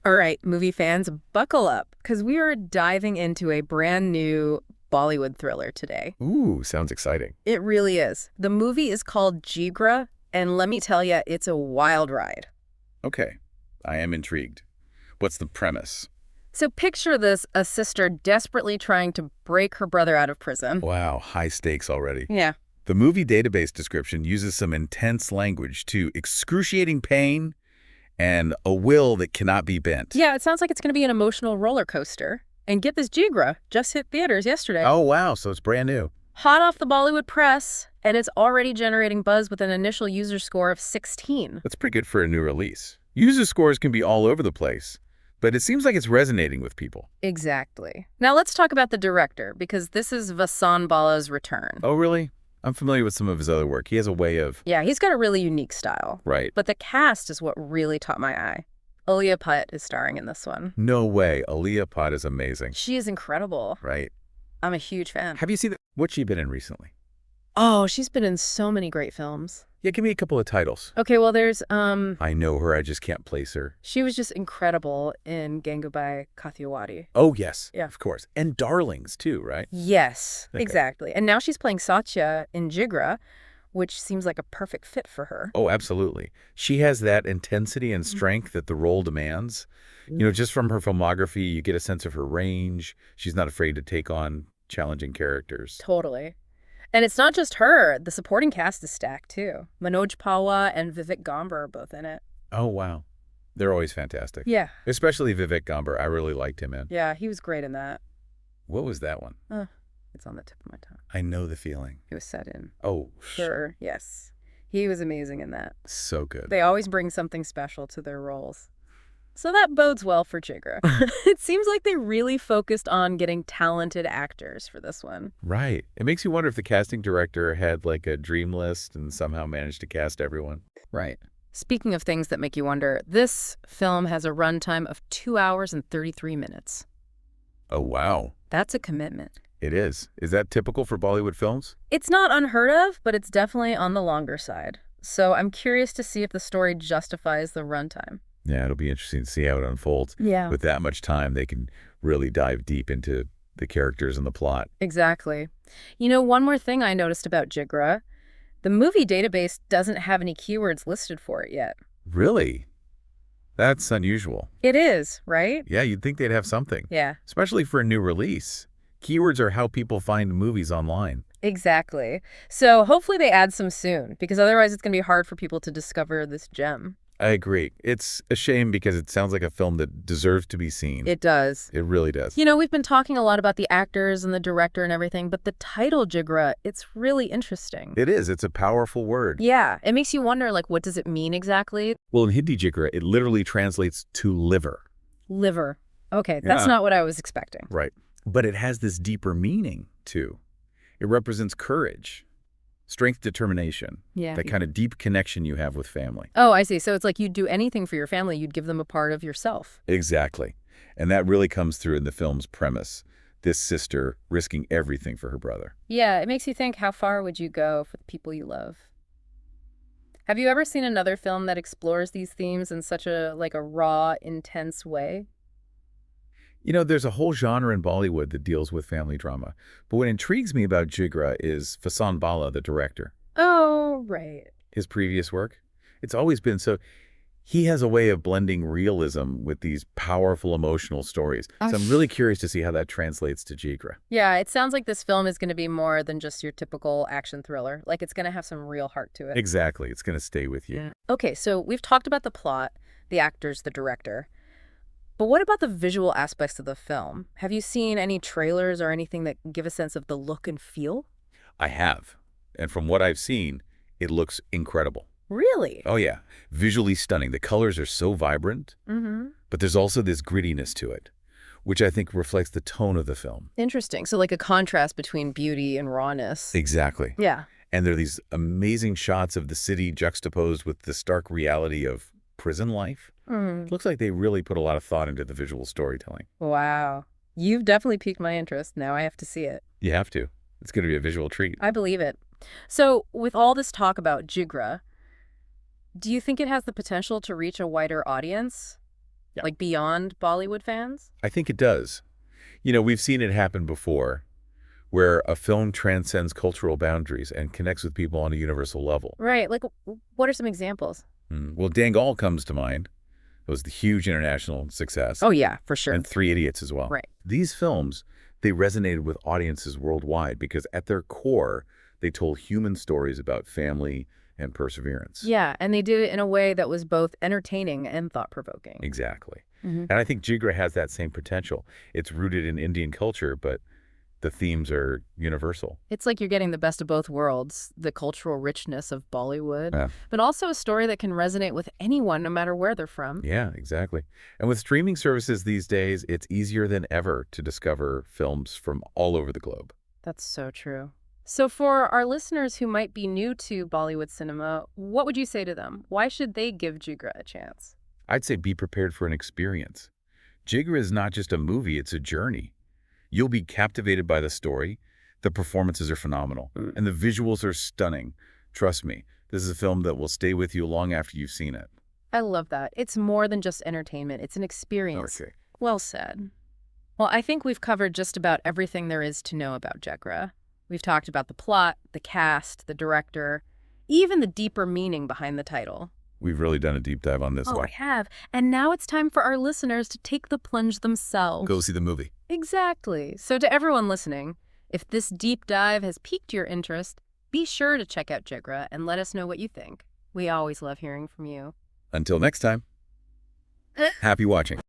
All right, movie fans, buckle up, because we are diving into a brand new Bollywood thriller today. Ooh, sounds exciting. It really is. The movie is called Jigra, and let me tell you, it's a wild ride. Okay, I am intrigued. What's the premise? So picture this, a sister desperately trying to break her brother out of prison. Wow, high stakes already. Yeah, The movie database description uses some intense language to excruciating pain and a will that cannot be bent. yeah, it sounds like it's going to be an emotional roller coaster. And get this, Jigra just hit theaters yesterday. Oh, wow, so it's brand new. Hot off the Bollywood press, and it's already generating buzz with an initial user score of 16. That's pretty good for a new release. User scores can be all over the place, but it seems like it's resonating with people. Exactly. Now let's talk about the director, because this is Vasan Bala's return. Oh, really? I'm familiar with some of his other work. He has a way of... Yeah, he's got a really unique style. Right. But the cast is what really caught my eye. Aaliyah Bhatt is starring in this one. No way. Aaliyah Bhatt is amazing. She is incredible. Right. I'm a huge fan. Have you seen what's she been in recently? Oh, she's been in so many great films. Yeah, give me a couple of titles. Okay, well, there's, I know her, I just can't place her. she was just incredible in Gangubai Kathiawadi. Oh, yes. Yeah. Of course. And Darlings, too, right? Yes, Okay. exactly. And now she's playing Satya in Jigra, which seems like a perfect fit for her. Oh, absolutely. She has that intensity and strength that the role demands. You know, just from her filmography, you get a sense of her range. She's not afraid to take on challenging characters. Totally. And it's not just her. The supporting cast is stacked, too. Manoj Pawa and Vivek Gambhir are both in it. Oh, wow. They're always fantastic. Yeah. Especially Vivek Gambhir. I really liked him in. Yeah, he was great in that. What was that one? It's on the tip of my tongue. I know the feeling. He was set in. Oh, Sure, yes. He was amazing in that. so good. They always bring something special to their roles. So that bodes well for Jigra. It seems like they really focused on getting talented actors for this one. Right. It makes you wonder if the casting director had like a dream list and somehow managed to cast everyone. Right. Speaking of things that make you wonder, this film has a runtime of 2 hours and 33 minutes. Oh, wow. That's a commitment. It is. Is that typical for Bollywood films? It's not unheard of, but it's definitely on the longer side. So I'm curious to see if the story justifies the runtime. Yeah, it'll be interesting to see how it unfolds. Yeah. With that much time, they can really dive deep into the characters and the plot. Exactly. You know, one more thing I noticed about Jigra, the movie database doesn't have any keywords listed for it yet. Really? That's unusual. It is, right? Yeah, you'd think they'd have something, Yeah, especially for a new release. Keywords are how people find movies online. exactly. So hopefully they add some soon, because otherwise it's going to be hard for people to discover this gem. I agree. It's a shame because it sounds like a film that deserves to be seen. It does. It really does. You know, we've been talking a lot about the actors and the director and everything, but the title Jigra, it's really interesting. It is. It's a powerful word. Yeah, it makes you wonder, like, what does it mean exactly? Well, in Hindi Jigra, it literally translates to liver. Liver. Okay, that's Yeah. not what I was expecting. Right. But it has this deeper meaning, too. It represents courage, strength, determination, Yeah. that kind of deep connection you have with family. Oh, I see. So it's like you'd do anything for your family. You'd give them a part of yourself. Exactly. And that really comes through in the film's premise. This sister risking everything for her brother. Yeah, it makes you think, how far would you go for the people you love? Have you ever seen another film that explores these themes in such a, like, a raw, intense way? You know, there's a whole genre in Bollywood that deals with family drama. But what intrigues me about Jigra is Vasan Bala, the director. Oh, right. His previous work. It's always been so. He has a way of blending realism with these powerful emotional stories. So I'm really curious to see how that translates to Jigra. Yeah, it sounds like this film is going to be more than just your typical action thriller. Like, it's going to have some real heart to it. Exactly. It's going to stay with you. Yeah. Okay, so we've talked about the plot, the actors, the director. But what about the visual aspects of the film? Have you seen any trailers or anything that give a sense of the look and feel? I have. And from what I've seen, it looks incredible. Really? Oh, yeah. Visually stunning. The colors are so vibrant, Mm-hmm. but there's also this grittiness to it, which I think reflects the tone of the film. Interesting. So like a contrast between beauty and rawness. Exactly. Yeah. And there are these amazing shots of the city juxtaposed with the stark reality of prison life. Mm. It looks like they really put a lot of thought into the visual storytelling. Wow. You've definitely piqued my interest. Now I have to see it. You have to. It's going to be a visual treat. I believe it. So with all this talk about Jigra, do you think it has the potential to reach a wider audience? Yeah. Like beyond Bollywood fans? I think it does. We've seen it happen before, where a film transcends cultural boundaries and connects with people on a universal level. Right. Like, what are some examples? Well, Dangal comes to mind. It was the huge international success, Oh, yeah, for sure. and Three Idiots as well. Right. These films, they resonated with audiences worldwide because at their core, they told human stories about family and perseverance. Yeah, and they did it in a way that was both entertaining and thought-provoking. Exactly. Hmm. And I think Jigra has that same potential. It's rooted in Indian culture, but the themes are universal. It's like you're getting the best of both worlds, the cultural richness of Bollywood, Yeah. but also a story that can resonate with anyone no matter where they're from. Yeah, exactly. And with streaming services these days, it's easier than ever to discover films from all over the globe. That's so true. So for our listeners who might be new to Bollywood cinema, what would you say to them? Why should they give Jigra a chance? I'd say be prepared for an experience. Jigra is not just a movie, it's a journey. You'll be captivated by the story. The performances are phenomenal, and the visuals are stunning. Trust me, this is a film that will stay with you long after you've seen it. I love that. It's more than just entertainment. It's an experience. Okay. Well said. Well, I think we've covered just about everything there is to know about Jigra. We've talked about the plot, the cast, the director, even the deeper meaning behind the title. We've really done a deep dive on this Oh, one. I have. And now it's time for our listeners to take the plunge themselves. Go see the movie. Exactly. So to everyone listening, if this deep dive has piqued your interest, be sure to check out Jigra and let us know what you think. We always love hearing from you. Until next time, happy watching.